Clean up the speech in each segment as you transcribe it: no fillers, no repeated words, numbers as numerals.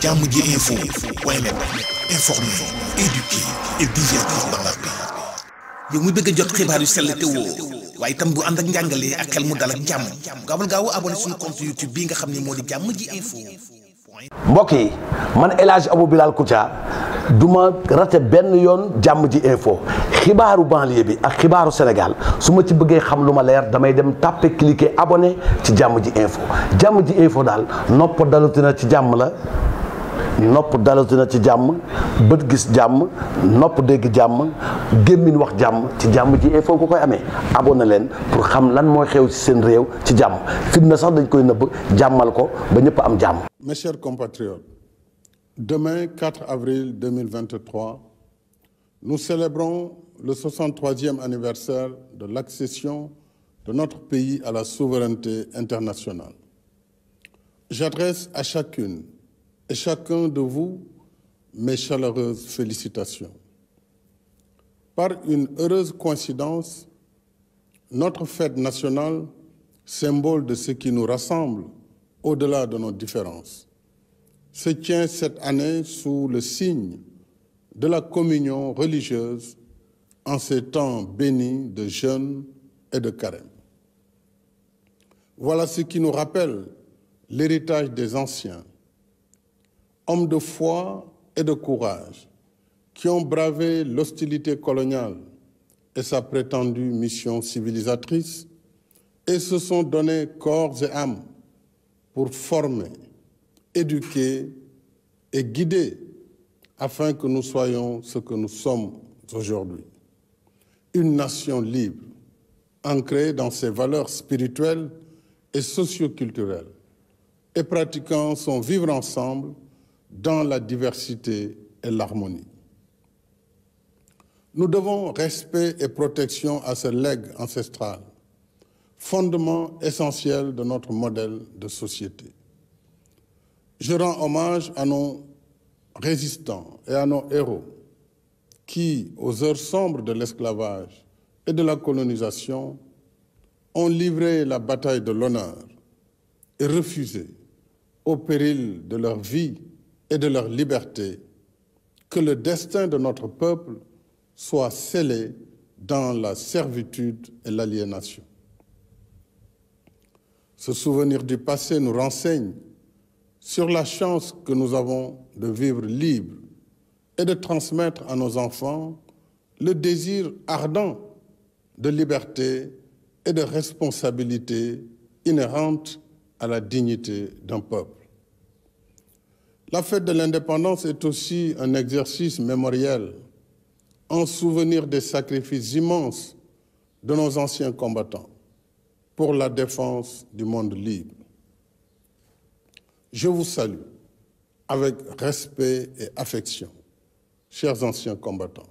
Jammji info point net informer, éduquer et divertir dans la paix. yow mu bëgg a jot xibaar yu sell te woo waaye itam bu ànd ak njàngalee ak xel mu dal ak jàmm gaawal gaaw abonné suñu compte YouTube bi nga xam ne moo di Jammji info. mbokk yi man El Hadj Abou Bilal Koutia du ma rate benn yoon Jammji info xibaaru banlieue bi ak xibaaru Sénégal su ma ci bëggee xam lu ma leer damay dem tàppe cliquer abonné ci Jammji info daal nopp dalutina ci jàmm la. nopp dalatina ci jàmm bët gis jàmm nopp dégg jàmm gémmiñ wax jàmm ci Jammji info ko koy amee abonné leen pour xam lan mooy xew ci seen réew ci jàmm fitna sax dañ koy nëbb jàmmal ko ba ñëpp am jàmm. Mes chers compatriotes, demain 4 avril 2023, nous célébrons le 63e anniversaire de l'accession de notre pays à la souveraineté internationale. J'adresse à chacune et chacun de vous mes chaleureuses félicitations. Par une heureuse coïncidence, notre fête nationale, symbole de ce qui nous rassemble au-delà de nos différences, se tient cette année sous le signe de la communion religieuse en ces temps bénis de jeûne et de carême. Voilà ce qui nous rappelle l'héritage des anciens, hommes de foi et de courage, qui ont bravé l'hostilité coloniale et sa prétendue mission civilisatrice et se sont donnés corps et âme pour former, éduquer et guider afin que nous soyons ce que nous sommes aujourd'hui. Une nation libre, ancrée dans ses valeurs spirituelles et socio-culturelles et pratiquant son vivre ensemble dans la diversité et l'harmonie. Nous devons respect et protection à ce legs ancestral, fondement essentiel de notre modèle de société. Je rends hommage à nos résistants et à nos héros qui, aux heures sombres de l'esclavage et de la colonisation, ont livré la bataille de l'honneur et refusé, au péril de leur vie et de leur liberté, que le destin de notre peuple soit scellé dans la servitude et l'aliénation. Ce souvenir du passé nous renseigne sur la chance que nous avons de vivre libre et de transmettre à nos enfants le désir ardent de liberté et de responsabilité inhérente à la dignité d'un peuple. La fête de l'indépendance est aussi un exercice mémoriel en souvenir des sacrifices immenses de nos anciens combattants pour la défense du monde libre. Je vous salue avec respect et affection, chers anciens combattants.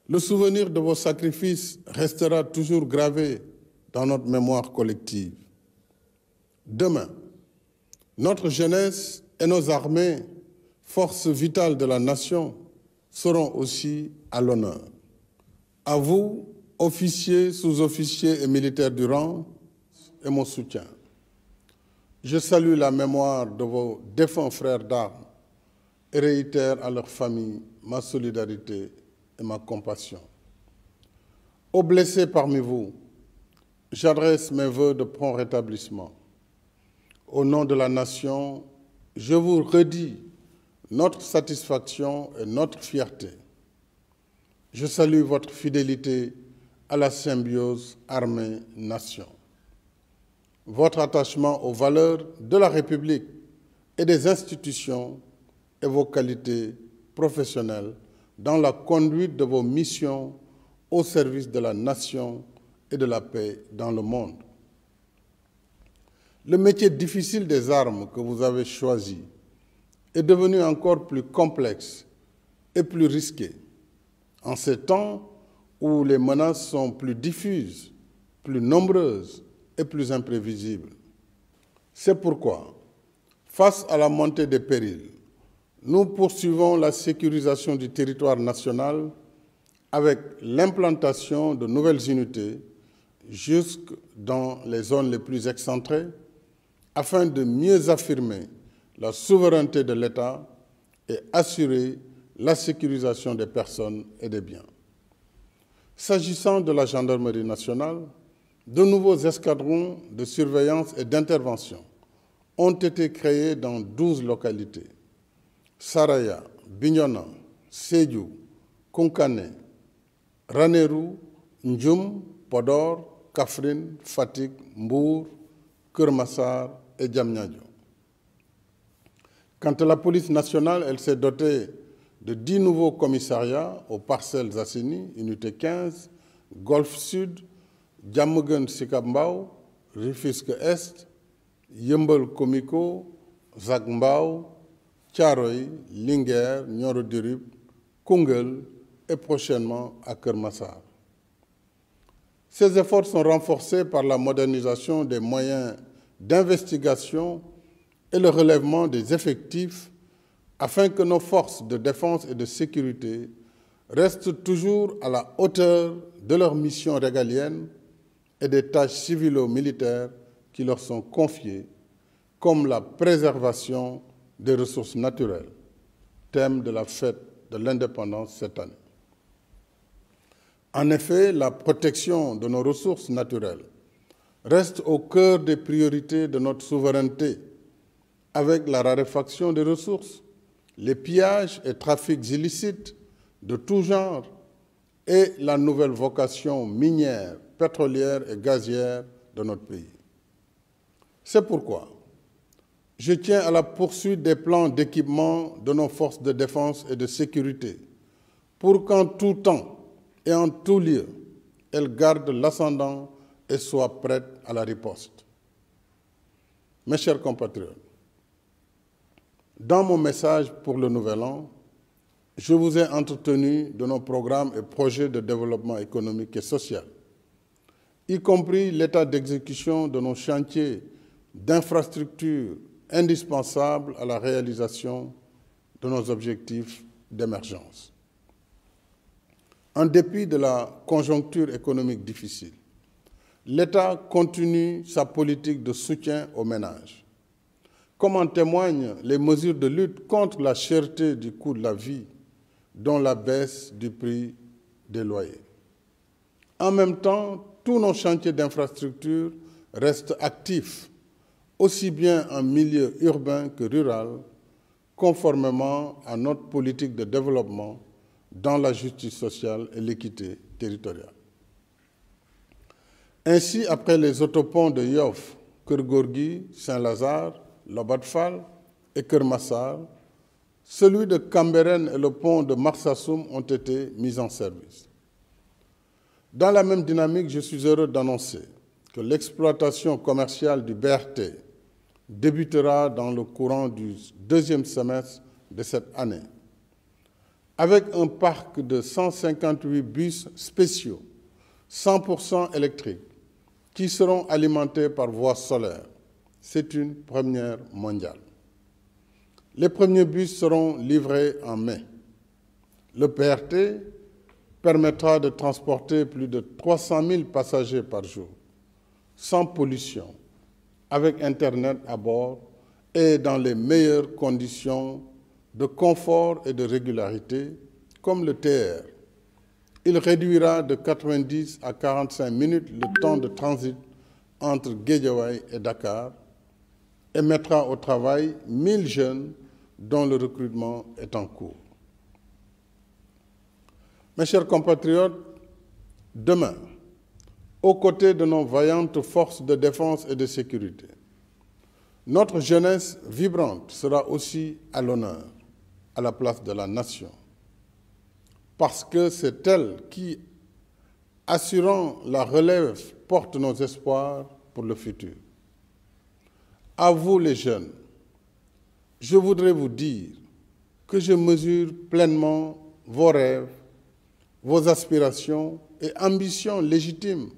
Le souvenir de vos sacrifices restera toujours gravé dans notre mémoire collective. Demain, notre jeunesse et nos armées, forces vitales de la nation, seront aussi à l'honneur. À vous, officiers, sous-officiers et militaires du rang, et mon soutien. Je salue la mémoire de vos défunts frères d'armes et réitère à leurs familles ma solidarité et ma compassion. Aux blessés parmi vous, j'adresse mes vœux de prompt rétablissement. Au nom de la nation, je vous redis notre satisfaction et notre fierté. Je salue votre fidélité à la symbiose armée-nation. Votre attachement aux valeurs de la République et des institutions et vos qualités professionnelles dans la conduite de vos missions au service de la nation et de la paix dans le monde. Le métier difficile des armes que vous avez choisi est devenu encore plus complexe et plus risqué en ces temps où les menaces sont plus diffuses, plus nombreuses et plus imprévisibles. C'est pourquoi, face à la montée des périls, nous poursuivons la sécurisation du territoire national avec l'implantation de nouvelles unités jusque dans les zones les plus excentrées afin de mieux affirmer la souveraineté de l'État et assurer la sécurisation des personnes et des biens. S'agissant de la gendarmerie nationale, de nouveaux escadrons de surveillance et d'intervention ont été créés dans 12 localités: Saraya, Bignona, Sédhiou, Koungkané, Ranérou, Ndioum, Podor, Kaffrine, Fatick, Mbour, Keur Massar et Diamniadio. Quant à la police nationale, elle s'est dotée de 10 nouveaux commissariats aux Parcelles Assainies, Unité 15, Golfe Sud, Diamaguène Sicap Mbao, Rufisque Est, Yeumbeul Comico, Zac Mbao, Thiaroye, Linguère, Nioro du Rip, Koungheul et prochainement à Keur Massar. Ces efforts sont renforcés par la modernisation des moyens d'investigation et le relèvement des effectifs afin que nos forces de défense et de sécurité restent toujours à la hauteur de leurs missions régaliennes et des tâches civilo-militaires qui leur sont confiées, comme la préservation des ressources naturelles, thème de la fête de l'indépendance cette année. En effet, la protection de nos ressources naturelles reste au cœur des priorités de notre souveraineté, avec la raréfaction des ressources, les pillages et trafics illicites de tout genre et la nouvelle vocation minière, pétrolière et gazière de notre pays. C'est pourquoi je tiens à la poursuite des plans d'équipement de nos forces de défense et de sécurité pour qu'en tout temps et en tout lieu, elles gardent l'ascendant et soient prêtes à la riposte. Mes chers compatriotes, dans mon message pour le Nouvel An, je vous ai entretenu de nos programmes et projets de développement économique et social, y compris l'état d'exécution de nos chantiers d'infrastructures indispensables à la réalisation de nos objectifs d'émergence. En dépit de la conjoncture économique difficile, l'État continue sa politique de soutien aux ménages, comme en témoignent les mesures de lutte contre la cherté du coût de la vie, dont la baisse du prix des loyers. En même temps, tous nos chantiers d'infrastructure restent actifs, aussi bien en milieu urbain que rural, conformément à notre politique de développement dans la justice sociale et l'équité territoriale. Ainsi, après les autoponts de Yoff, Keur Gorgui, Saint-Lazare, Lobat Fall et Keur Massar, celui de Cambérène et le pont de Marsassoum ont été mis en service. Dans la même dynamique, je suis heureux d'annoncer que l'exploitation commerciale du BRT débutera dans le courant du deuxième semestre de cette année, avec un parc de 158 bus spéciaux, 100% électriques, qui seront alimentés par voie solaire. C'est une première mondiale. Les premiers bus seront livrés en mai. Le BRT permettra de transporter plus de 300 000 passagers par jour, sans pollution, avec Internet à bord et dans les meilleures conditions de confort et de régularité, comme le TER. Il réduira de 90 à 45 minutes le temps de transit entre Guédiawaye et Dakar et mettra au travail 1000 jeunes dont le recrutement est en cours. Mes chers compatriotes, demain, aux côtés de nos vaillantes forces de défense et de sécurité, notre jeunesse vibrante sera aussi à l'honneur, à la place de la nation, parce que c'est elle qui, assurant la relève, porte nos espoirs pour le futur. À vous les jeunes, je voudrais vous dire que je mesure pleinement vos rêves, vos aspirations et ambitions légitimes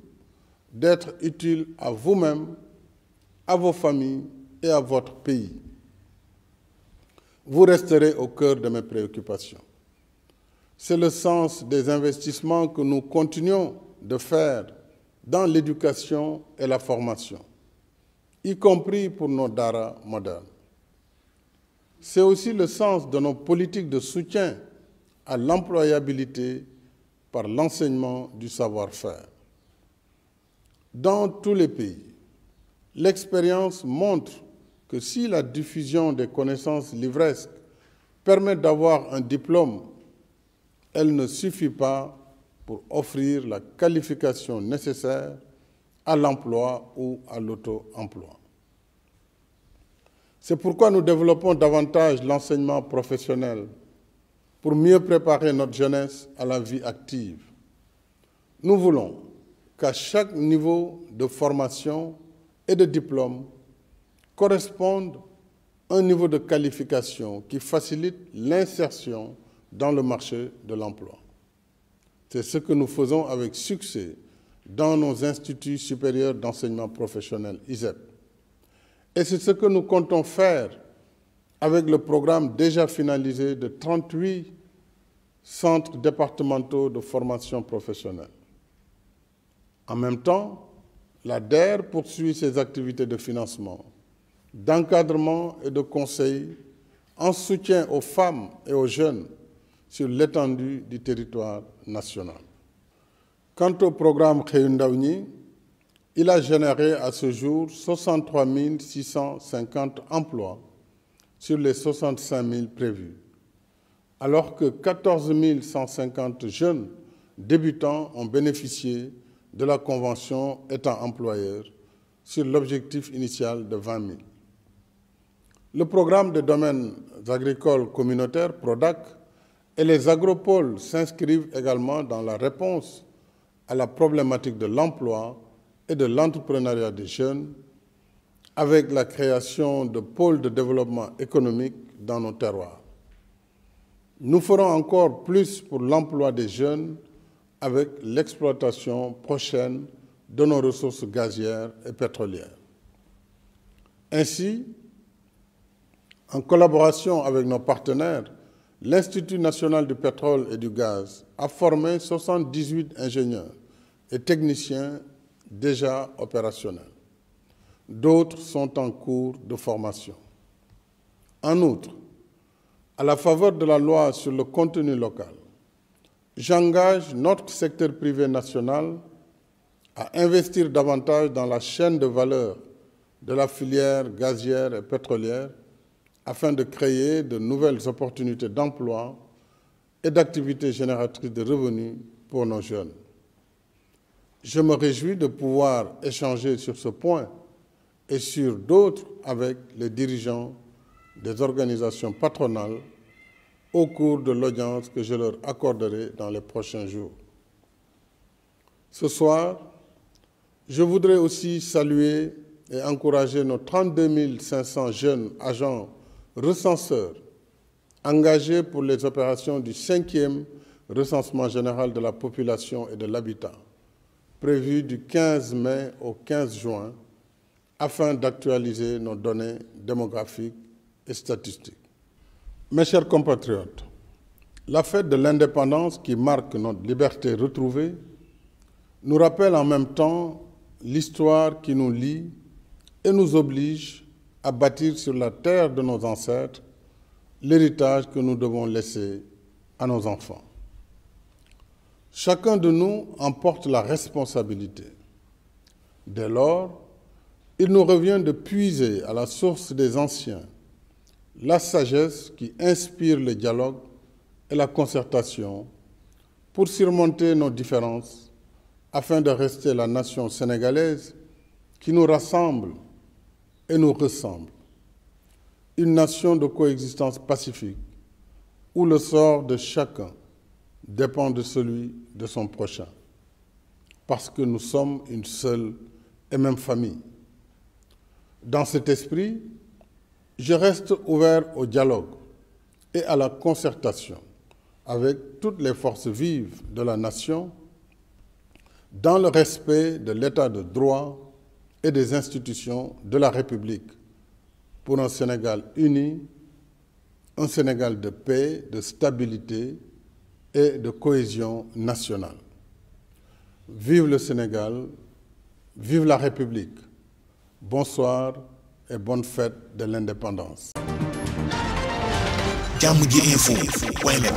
d'être utiles à vous-même, à vos familles et à votre pays. Vous resterez au cœur de mes préoccupations. C'est le sens des investissements que nous continuons de faire dans l'éducation et la formation, y compris pour nos daara modernes. C'est aussi le sens de nos politiques de soutien à l'employabilité par l'enseignement du savoir-faire. Dans tous les pays, l'expérience montre que si la diffusion des connaissances livresques permet d'avoir un diplôme, elle ne suffit pas pour offrir la qualification nécessaire à l'emploi ou à l'auto-emploi. C'est pourquoi nous développons davantage l'enseignement professionnel pour mieux préparer notre jeunesse à la vie active. Nous voulons qu'à chaque niveau de formation et de diplôme corresponde un niveau de qualification qui facilite l'insertion dans le marché de l'emploi. C'est ce que nous faisons avec succès dans nos instituts supérieurs d'enseignement professionnel, ISEP. Et c'est ce que nous comptons faire avec le programme déjà finalisé de 38 centres départementaux de formation professionnelle. En même temps, la DER poursuit ses activités de financement, d'encadrement et de conseil en soutien aux femmes et aux jeunes sur l'étendue du territoire national. Quant au programme Xëyu Ndaw ñi, il a généré à ce jour 63 650 emplois sur les 65 000 prévus, alors que 14 150 jeunes débutants ont bénéficié de la convention État employeur sur l'objectif initial de 20 000. Le programme des domaines agricoles communautaires, PRODAC, et les agropoles s'inscrivent également dans la réponse à la problématique de l'emploi et de l'entrepreneuriat des jeunes, avec la création de pôles de développement économique dans nos terroirs. Nous ferons encore plus pour l'emploi des jeunes avec l'exploitation prochaine de nos ressources gazières et pétrolières. Ainsi, en collaboration avec nos partenaires, l'Institut national du pétrole et du gaz a formé 78 ingénieurs et techniciens déjà opérationnels. D'autres sont en cours de formation. En outre, à la faveur de la loi sur le contenu local, j'engage notre secteur privé national à investir davantage dans la chaîne de valeur de la filière gazière et pétrolière afin de créer de nouvelles opportunités d'emploi et d'activités génératrices de revenus pour nos jeunes. Je me réjouis de pouvoir échanger sur ce point et sur d'autres avec les dirigeants des organisations patronales au cours de l'audience que je leur accorderai dans les prochains jours. Ce soir, je voudrais aussi saluer et encourager nos 32 500 jeunes agents recenseurs engagés pour les opérations du 5e recensement général de la population et de l'habitat, prévu du 15 mai au 15 juin, afin d'actualiser nos données démographiques et statistiques. Mes chers compatriotes, la fête de l'indépendance qui marque notre liberté retrouvée nous rappelle en même temps l'histoire qui nous lie et nous oblige à bâtir sur la terre de nos ancêtres l'héritage que nous devons laisser à nos enfants. Chacun de nous en porte la responsabilité. Dès lors, il nous revient de puiser à la source des anciens la sagesse qui inspire le dialogue et la concertation pour surmonter nos différences afin de rester la nation sénégalaise qui nous rassemble et nous ressemble. Une nation de coexistence pacifique où le sort de chacun dépend de celui de son prochain, parce que nous sommes une seule et même famille. Dans cet esprit, je reste ouvert au dialogue et à la concertation avec toutes les forces vives de la nation dans le respect de l'état de droit et des institutions de la République pour un Sénégal uni, un Sénégal de paix, de stabilité et de cohésion nationale. Vive le Sénégal, vive la République. Bonsoir et bonne fête de l'indépendance. jàmm ji info point net,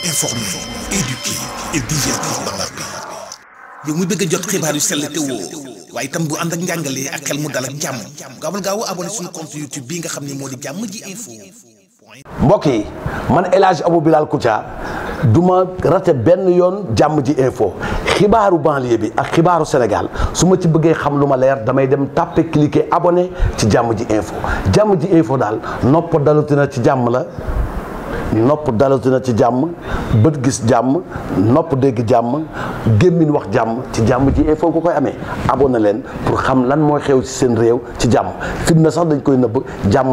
informer, éduquer et divertir dans la paix. yow mu bëgg a jot xibaar yu sell te woo waaye itam bu ànd ak njàngalee ak xel mu dal ak jàmm gaawal gaaw abonné suñu compte YouTube bii nga xam ne moo di jàmm ji info. mbokk yi man El Hadj Abou Bilal Koutia du ma rate benn yoon jàmm ji info xibaaru banlieue bi ak xibaaru Sénégal su ma ci bëggee xam lu ma leer damay dem tàppe cliquer abonné ci jàmm ji info daal nopp dalutina ci jàmm la. nopp dalatina ci jàmm bët gis jàmm nopp dégg jàmm gémmiñ wax jàmm ci jàmm ji info ko koy amee abonné leen pour xam lan mooy xew ci seen réew ci jàmm fitna sax dañ koy nëbb jàmm